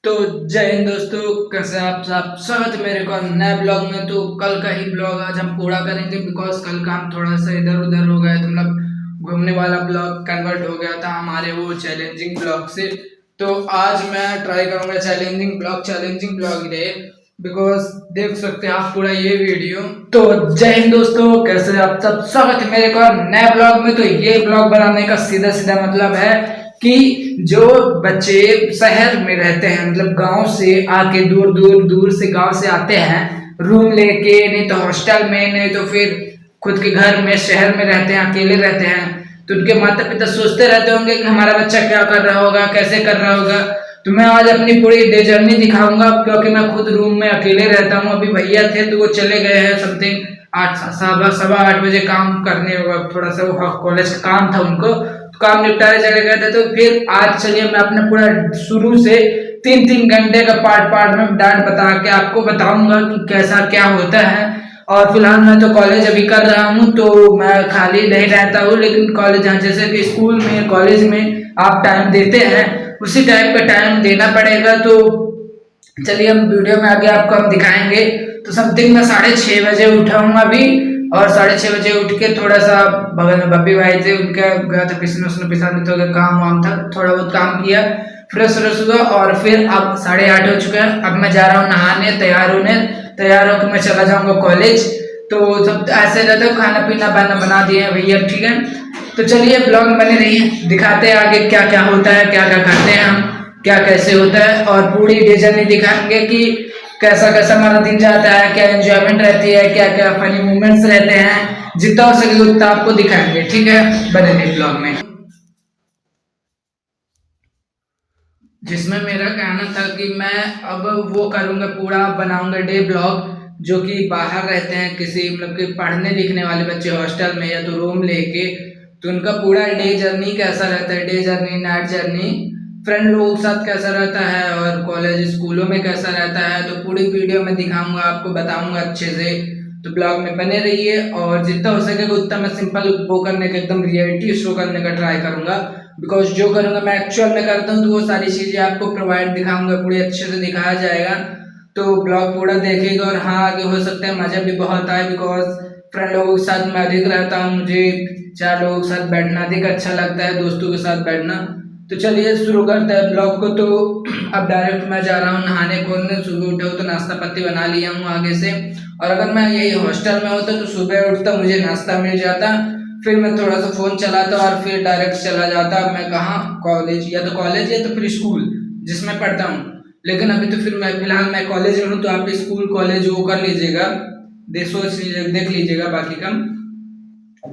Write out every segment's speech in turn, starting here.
तो जय हिंद दोस्तों, कैसे आप सब। स्वागत है मेरे को नए ब्लॉग में। तो कल का ही ब्लॉग आज हम पूरा करेंगे बिकॉज कल का हम थोड़ा सा इधर उधर हो गए, तो मतलब घूमने वाला ब्लॉग कन्वर्ट हो गया था हमारे वो चैलेंजिंग ब्लॉग से। तो आज मैं ट्राई करूंगा चैलेंजिंग ब्लॉग रहे बिकॉज देख सकते हैं आप पूरा ये वीडियो। तो जय हिंद दोस्तों, कैसे आप सब। स्वागत है मेरे को नए ब्लॉग में। तो ये ब्लॉग बनाने का सीधा सीधा मतलब है कि जो बच्चे शहर में रहते हैं, मतलब गांव से आके दूर से गांव से आते हैं रूम लेके, नहीं तो हॉस्टल में, नहीं तो फिर खुद के घर में शहर में रहते हैं, अकेले रहते हैं, तो उनके माता पिता सोचते रहते होंगे कि हमारा बच्चा क्या कर रहा होगा, कैसे कर रहा होगा। तो मैं आज अपनी पूरी डे जर्नी दिखाऊंगा क्योंकि मैं खुद रूम में अकेले रहता हूँ। अभी भैया थे तो वो चले गए हैं समथिंग 8 सवा 8 बजे काम करने होगा, थोड़ा सा वो कॉलेज का काम था उनको, काम निपटारे चले गए थे। तो फिर आज चलिए मैं अपने पूरा शुरू से 3-3 घंटे का पार्ट में डांट बता के आपको बताऊंगा कि कैसा क्या होता है। और फिलहाल मैं तो कॉलेज अभी कर रहा हूँ, तो मैं खाली नहीं रहता हूँ, लेकिन कॉलेज जैसे कि स्कूल में कॉलेज में आप टाइम देते हैं उसी टाइप का टाइम देना पड़ेगा। तो चलिए हम वीडियो में आगे आपको हम दिखाएंगे। तो समथिंग मैं 6:30 बजे उठाऊंगा अभी, और 6:30 बजे उठ के थोड़ा सा बगल में बब्बी भाई थे उनका गया था पिसने उसने पिसाने, तो काम वाम था, थोड़ा बहुत काम किया, फ्रेश हुआ। और फिर अब 8:30 हो चुके हैं। अब मैं जा रहा हूँ नहाने, तैयार होकर मैं चला जाऊंगा कॉलेज। तो सब ऐसे रहता है, खाना पीना बना दिए हैं भैया, ठीक है। तो चलिए ब्लॉग बने रहिए, दिखाते हैं आगे क्या क्या होता है, क्या क्या करते हैं हम, क्या कैसे होता है, और पूरी डे जर्नी दिखाएंगे कि कैसा कैसा हमारा दिन जाता है, क्या एंजॉयमेंट रहती है, क्या क्या फनी मोमेंट्स रहते हैं। जितना हो सके उतना आपको दिखाएंगे, ठीक है। बने रहिए ब्लॉग में, जिसमें मेरा कहना था कि मैं अब वो करूंगा, पूरा बनाऊंगा डे ब्लॉग। जो कि बाहर रहते हैं किसी मतलब कि पढ़ने लिखने वाले बच्चे हॉस्टल में या तो रूम लेके, तो उनका पूरा डे जर्नी कैसा रहता है, day journey, night journey, friend लोगों के साथ कैसा रहता है, और कॉलेज स्कूलों में कैसा रहता है। तो पूरी वीडियो में दिखाऊंगा आपको, बताऊंगा अच्छे से। तो ब्लॉग में बने रहिए, और जितना हो सकेगा उतना मैं सिंपल वो करने का, एकदम रियलिटी शो करने का ट्राई करूंगा। बिकॉज जो करूंगा मैं एक्चुअल में करता हूँ, तो वो सारी चीजें आपको प्रोवाइड दिखाऊंगा, पूरी अच्छे से दिखाया जाएगा। तो ब्लॉग पूरा देखिएगा, और हाँ आगे हो सकता है मजा भी बहुत आए, बिकॉज फ्रेंड लोगों के साथ मैं अधिक रहता हूँ, मुझे 4 लोगों के साथ बैठना अधिक अच्छा लगता है, दोस्तों के साथ बैठना। तो चलिए शुरू करते हैं ब्लॉग को। तो अब डायरेक्ट मैं जा रहा हूँ नहाने खोलने। सुबह उठे हो तो नाश्ता पत्ती बना लिया हूँ आगे से, और अगर मैं यही हॉस्टल में होता तो सुबह उठता मुझे नाश्ता मिल जाता, फिर मैं थोड़ा सा फोन चलाता और फिर डायरेक्ट चला जाता मैं कहाँ, कॉलेज, या तो फिर स्कूल जिसमें पढ़ता हूँ। लेकिन अभी तो फिर मैं फिलहाल मैं कॉलेज में हूँ, तो आप स्कूल कॉलेज वो कर लीजिएगा, देख लीजिएगा बाकी का।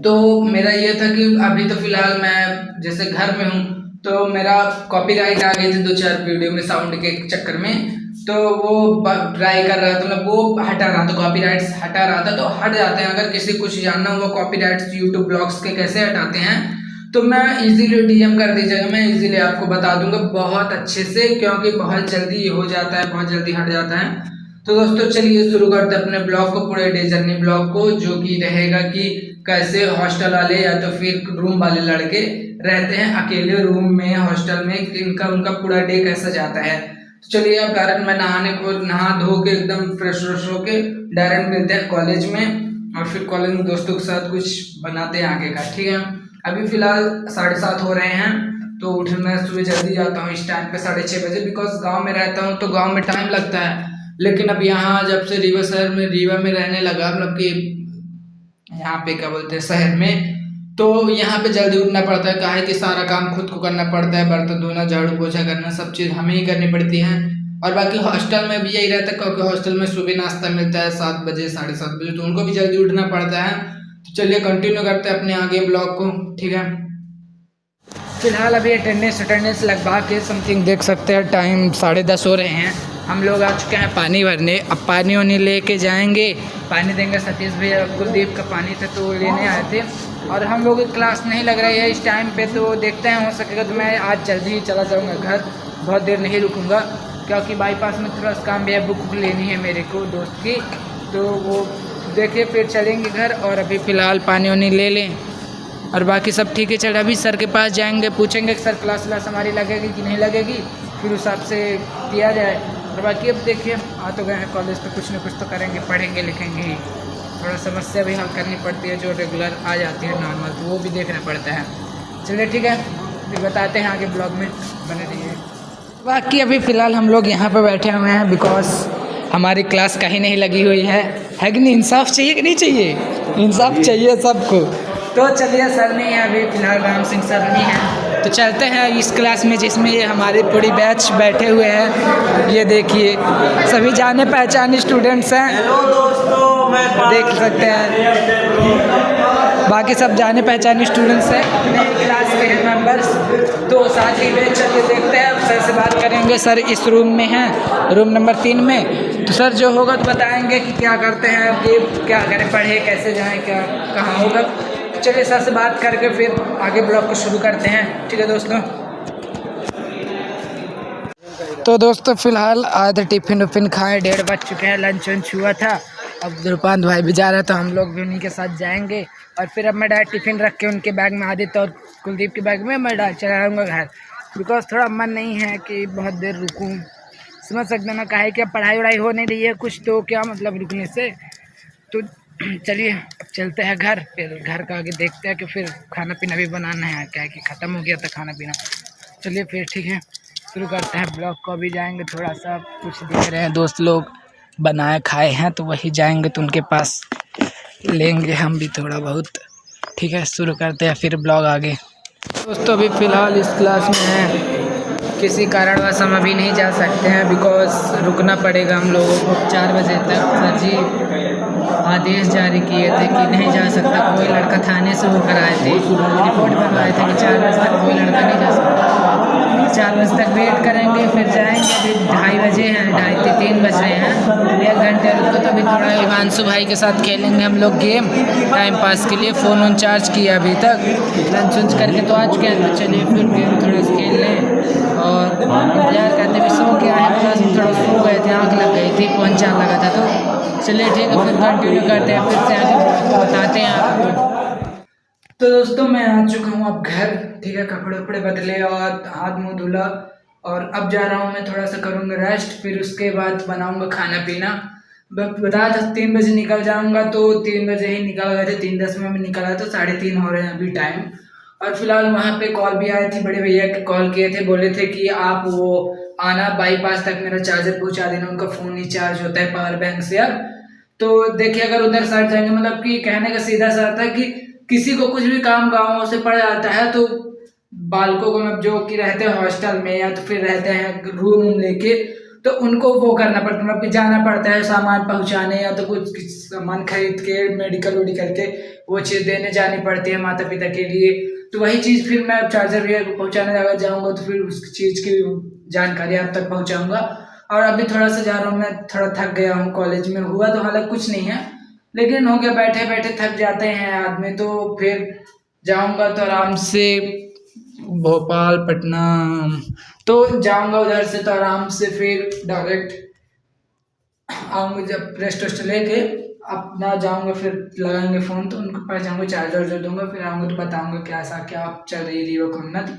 तो मेरा ये था कि अभी तो फिलहाल मैं जैसे घर में हूँ, तो मेरा कॉपीराइट आ गई थी 2-4 वीडियो में साउंड के चक्कर में, तो वो ट्राई कर रहा था, मैं वो हटा रहा था, कॉपीराइट्स हटा रहा था। तो हट जाते हैं, अगर किसी को कुछ जानना हो कॉपीराइट्स यूट्यूब ब्लॉग्स के कैसे हटाते हैं, तो मैं इजीली डीएम कर दीजिएगा, मैं इजीली आपको बता दूंगा बहुत अच्छे से, क्योंकि बहुत जल्दी हो जाता है, बहुत जल्दी हट जाता है। तो दोस्तों चलिए शुरू करते हैं अपने ब्लॉग को, पूरे डे जर्नी ब्लॉग को, जो कि रहेगा कि कैसे हॉस्टल वाले या तो फिर रूम वाले लड़के रहते हैं अकेले रूम में हॉस्टल में, इनका उनका पूरा डे कैसा जाता है। तो चलिए अब डायरेक्ट मैं नहा धो के एकदम फ्रेश होके डायरेक्ट मिलते हैं कॉलेज में, और फिर कॉलेज में दोस्तों के साथ कुछ बनाते हैं आगे का, ठीक है। अभी फिलहाल 7:30 हो रहे हैं, तो मैं सुबह जल्दी जाता हूँ इस टाइम पे 6:30 बजे, बिकॉज गाँव में रहता हूँ तो गाँव में टाइम लगता है। लेकिन अब यहाँ जब से रीवा में रहने लगा, मतलब कि यहाँ पे क्या बोलते हैं शहर में, तो यहाँ पे जल्दी उठना पड़ता है, काहे कि सारा काम खुद को करना पड़ता है, बर्तन धोना, झाड़ू पोछा करना, सब चीज़ हमें ही करनी पड़ती है। और बाकी हॉस्टल में भी यही रहता है, क्योंकि हॉस्टल में सुबह नाश्ता मिलता है 7 बजे 7:30 बजे, तो उनको भी जल्दी उठना पड़ता है। तो चलिए कंटिन्यू करते हैं अपने आगे ब्लॉग को, ठीक है। फिलहाल अभी अटेंडेंस लगवा के समथिंग देख सकते हैं, टाइम 10:30 हो रहे हैं। हम लोग आ चुके हैं पानी भरने, अब पानी वानी लेके जाएंगे, पानी देंगे। सतीश भैया कुलदीप का पानी था तो वो लेने आए थे, और हम लोग की क्लास नहीं लग रही है इस टाइम पे, तो देखते हैं हो सकेगा तो मैं आज जल्दी ही चला जाऊंगा घर, बहुत देर नहीं रुकूंगा, क्योंकि बाईपास में थोड़ा सा काम भी है, बुक लेनी है मेरे को दोस्त की, तो वो देखिए फिर चलेंगे घर। और अभी फ़िलहाल पानी वानी ले लें, और बाकी सब ठीक है। चल अभी सर के पास जाएंगे, पूछेंगे कि सर क्लास हमारी लगेगी कि नहीं लगेगी, फिर उस हिसाब से किया जाए। और बाकी अब देखिए आ तो गए हैं कॉलेज, तो कुछ ना कुछ तो करेंगे, पढ़ेंगे लिखेंगे ही। थोड़ा समस्या भी हल करनी पड़ती है जो रेगुलर आ जाती है नॉर्मल, तो वो भी देखना पड़ता है। चलिए ठीक है, फिर बताते हैं आगे ब्लॉग में, बने रहिए। बाकी अभी फ़िलहाल हम लोग यहाँ पर बैठे हुए हैं बिकॉज हमारी क्लास कहीं नहीं लगी हुई है कि नहीं? इंसाफ चाहिए कि नहीं चाहिए? इंसाफ चाहिए सबको। तो चलिए सर नहीं है अभी फ़िलहाल, राम सिंह सर नहीं है, तो चलते हैं इस क्लास में जिसमें ये हमारी पूरी बैच बैठे हुए हैं। ये देखिए सभी जाने पहचाने स्टूडेंट्स हैं, हेलो दोस्तों, मैं देख सकते हैं बाकी सब जाने पहचाने स्टूडेंट्स हैं अपने क्लास के मेंबर्स। तो साथ ही में चलिए देखते हैं, सर से बात करेंगे। सर इस रूम में हैं, रूम नंबर 3 में। तो सर जो होगा तो बताएंगे कि क्या करते हैं, कि क्या करें, पढ़े कैसे जाएं, क्या कहाँ होगा। चलिए सर से बात करके फिर आगे ब्लॉग को शुरू करते हैं। ठीक है दोस्तों। तो दोस्तों फ़िलहाल आधे टिफ़िन उफ़िन खाए, 1:30 बज चुके हैं, लंच वंच हुआ था। अब द्रुपांत भाई भी जा रहा था, हम लोग भी उन्हीं के साथ जाएंगे। और फिर अब मैं डायरेक्ट टिफ़िन रख के उनके बैग में, आदित्य और कुलदीप के बैग में मैं डायरेक्ट चला आऊँगा घर। बिकॉज थोड़ा मन नहीं है कि बहुत देर रुकूँ, समझ सकते ना, काहे कि अब पढ़ाई वढ़ाई हो नहीं रही है कुछ, तो क्या मतलब रुकने से। तो चलिए अब चलते हैं घर, फिर घर का आगे देखते हैं कि फिर खाना पीना भी बनाना है, क्या है कि ख़त्म हो गया था खाना पीना। चलिए फिर ठीक है, शुरू करते हैं ब्लॉग को। अभी जाएंगे थोड़ा सा, कुछ दिख रहे हैं दोस्त लोग बनाए खाए हैं, तो वही जाएंगे तो उनके पास लेंगे हम भी थोड़ा बहुत। ठीक है, शुरू करते हैं फिर ब्लॉग आगे। दोस्तों अभी फ़िलहाल इस क्लास में हैं, किसी कारणवश हम अभी नहीं जा सकते हैं बिकॉज रुकना पड़ेगा हम लोगों को 4 बजे तक। सर जी आदेश जारी किए थे कि नहीं जा सकता कोई लड़का, थाने से होकर आए थे, रिपोर्ट बनवाए थे कि 4 बजे तक कोई लड़का नहीं जा सकता। 4 बजे तक वेट करेंगे, फिर जाएंगे। अभी 2:30 बजे हैं, 2:30 3 बज रहे हैं, 1 घंटे रुको। तो अभी थोड़ा हिमांशु भाई के साथ खेलेंगे हम लोग गेम टाइम पास के लिए। फ़ोन ऑन चार्ज किया अभी तक, लंच वंच करके तो आ चुके हैं। तो चलिए फिर गेम थोड़ा सा खेल लें और इंतजार करते भी। सो क्या है, क्लास में थोड़ा सो गए थे, आँख लग गई थी, फ़ोन चार्ज लगा था। तो चलिए ठीक है, फिर कंटिन्यू करते हैं, फिर से आगे बताते हैं आपको। तो दोस्तों मैं आ चुका हूँ अब घर। ठीक है, कपड़े वपड़े बदले और हाथ मुँह धुला, और अब जा रहा हूँ मैं, थोड़ा सा करूँगा रेस्ट, फिर उसके बाद बनाऊँगा खाना पीना। बता था 3 बजे निकल जाऊँगा, तो 3 बजे ही निकल गए थे, 3:10 में निकला, तो 3:30 हो रहे हैं अभी टाइम। और फिलहाल वहाँ पे कॉल भी आई थी, बड़े भैया के कॉल किए थे, बोले थे कि आप वो आना बाईपास तक, मेरा चार्जर पहुँचा देना, उनका फ़ोन नहीं चार्ज होता है पावर बैंक से अब। तो देखिए अगर उधर सर जाएंगे, मतलब कि कहने का सीधा सा था कि किसी को कुछ भी काम गाँव से पड़ जाता है, तो बालकों को, मतलब जो कि रहते हैं हॉस्टल में या तो फिर रहते हैं रूम लेके, तो उनको वो करना पड़ता है, मतलब कि जाना पड़ता है सामान पहुंचाने, या तो कुछ सामान खरीद के मेडिकल वेडिकल के वो चीज़ देने जानी पड़ती है माता पिता के लिए। तो वही चीज़ फिर मैं चार्जर भैया को पहुँचाने अगर जाऊँगा, तो फिर उस चीज़ की जानकारी आप तक पहुँचाऊँगा। और अभी थोड़ा सा जा रहा हूँ, मैं थोड़ा थक गया हूँ, कॉलेज में हुआ तो हालांकि कुछ नहीं है, लेकिन हो गया, बैठे बैठे थक जाते हैं आदमी। तो फिर जाऊंगा तो आराम से भोपाल पटना, तो जाऊंगा उधर से, तो आराम से फिर डायरेक्ट आऊँगा, जब रेस्ट वेस्ट लेके अपना जाऊंगा, फिर लगाएंगे फ़ोन, तो उनके पास जाऊंगा, चार्जर वार्जर दूंगा, फिर आऊँगा तो बताऊंगा कैसा क्या चल रही है लीवर को उन्नत।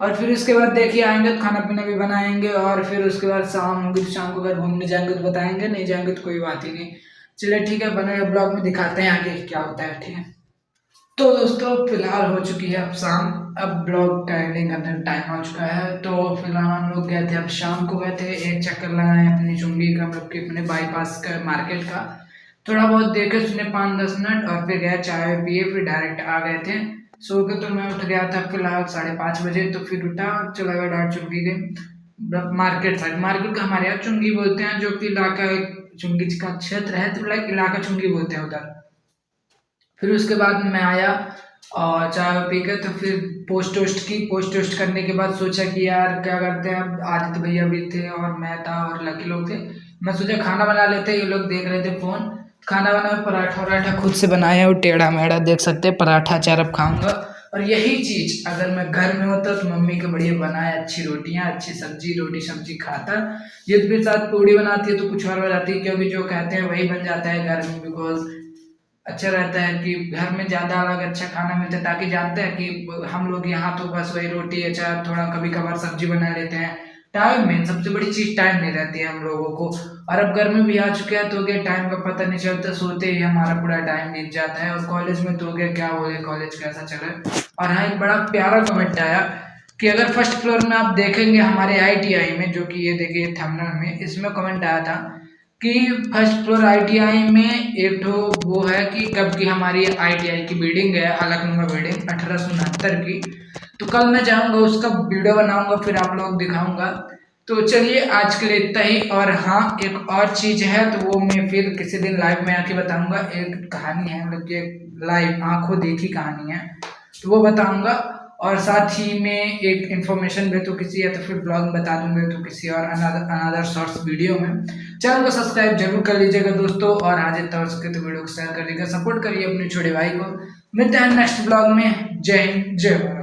और फिर उसके बाद देखिए आएंगे तो खाना पीना भी बनाएंगे, और फिर उसके बाद शाम होगी तो शाम को अगर घूमने जाएंगे तो बताएंगे, नहीं जाएंगे तो कोई बात ही नहीं। चलिए ठीक है, बने ब्लॉग में दिखाते हैं आगे क्या होता है। ठीक है, तो दोस्तों फिलहाल हो चुकी है अब शाम, अब ब्लॉग का एंडिंग करने का टाइम आ चुका है। तो फिलहाल हम लोग गए थे, अब शाम को गए थे, एक चक्कर लगाए अपनी चुंगी का, मतलब कि अपने बाईपास का मार्केट का, थोड़ा बहुत देखे सुने 5-10 मिनट, और फिर गया चाय पिए, फिर डायरेक्ट आ गए थे। सो के तो मैं उठ गया था फिलहाल 5:30 बजे, तो फिर उठा, चला गया डायरेक्ट चुंगी गए मार्केट साइड। मार्केट का हमारे यहाँ चुंगी बोलते हैं, जो कि इलाका चुंगी का क्षेत्र है, तो लाइक इलाका चुंगी बोलते हैं उधर। फिर उसके बाद मैं आया और चाय पी के, तो फिर पोस्ट वोस्ट की, पोस्ट वोस्ट करने के बाद सोचा कि यार क्या करते हैं, अब आदित्य भैया भी थे और मैं था और लकी लोग थे, मैं सोचा खाना बना लेते, ये लोग देख रहे थे फ़ोन। खाना बना, पराठा वराठा खुद से बनाया है, वो टेढ़ा मेढ़ा देख सकते हैं, पराठा अचार अब खाऊंगा। और यही चीज़ अगर मैं घर में होता तो मम्मी के बढ़िया बनाए, अच्छी रोटियाँ, अच्छी सब्जी, रोटी सब्जी खाता। ये तो फिर साथ पूड़ी बनाती है तो कुछ और बनाती है, क्योंकि जो कहते हैं वही बन जाता है घर में, बिकॉज अच्छा रहता है कि घर में ज़्यादा अलग अच्छा खाना मिलता है। ताकि जानते हैं कि हम लोग यहाँ तो बस वही रोटी अचार, थोड़ा कभी कभार सब्जी बना लेते हैं, टाइम में सबसे बड़ी चीज़ टाइम नहीं रहती है हम लोगों को। और अब घर में भी आ चुके हैं तो क्या टाइम का पता नहीं चलता, सोते ही हमारा पूरा टाइम बीत जाता है। और कॉलेज में तो क्या बोले, कॉलेज कैसा चले। और हाँ, एक बड़ा प्यारा कमेंट आया कि अगर फर्स्ट फ्लोर में आप देखेंगे हमारे ITI में, जो कि ये देखिए थंबनेल में, इसमें कमेंट आया था कि फर्स्ट फ्लोर ITI में एक तो वो है कि कब की हमारी ITI की बिल्डिंग है, अलकनूमा बिल्डिंग 1869 की। तो कल मैं जाऊंगा, उसका वीडियो बनाऊंगा, फिर आप लोग दिखाऊंगा। तो चलिए आज के लिए इतना ही। और हाँ, एक और चीज़ है तो वो मैं फिर किसी दिन लाइव में आके बताऊंगा। एक कहानी है, मतलब कि लाइव आंखों देखी कहानी है, तो वो बताऊंगा। और साथ ही में एक इन्फॉर्मेशन भी तो किसी, या तो फिर ब्लॉग में बता दूंगे तो किसी और अनदर शॉर्ट्स वीडियो में। चैनल को सब्सक्राइब जरूर कर लीजिएगा दोस्तों, और आज जितना हो सके तो वीडियो को शेयर कर लीजिएगा, सपोर्ट करिए अपने छोटे भाई को। मिलते हैं नेक्स्ट ब्लॉग में। जय हिंद, जय भारत।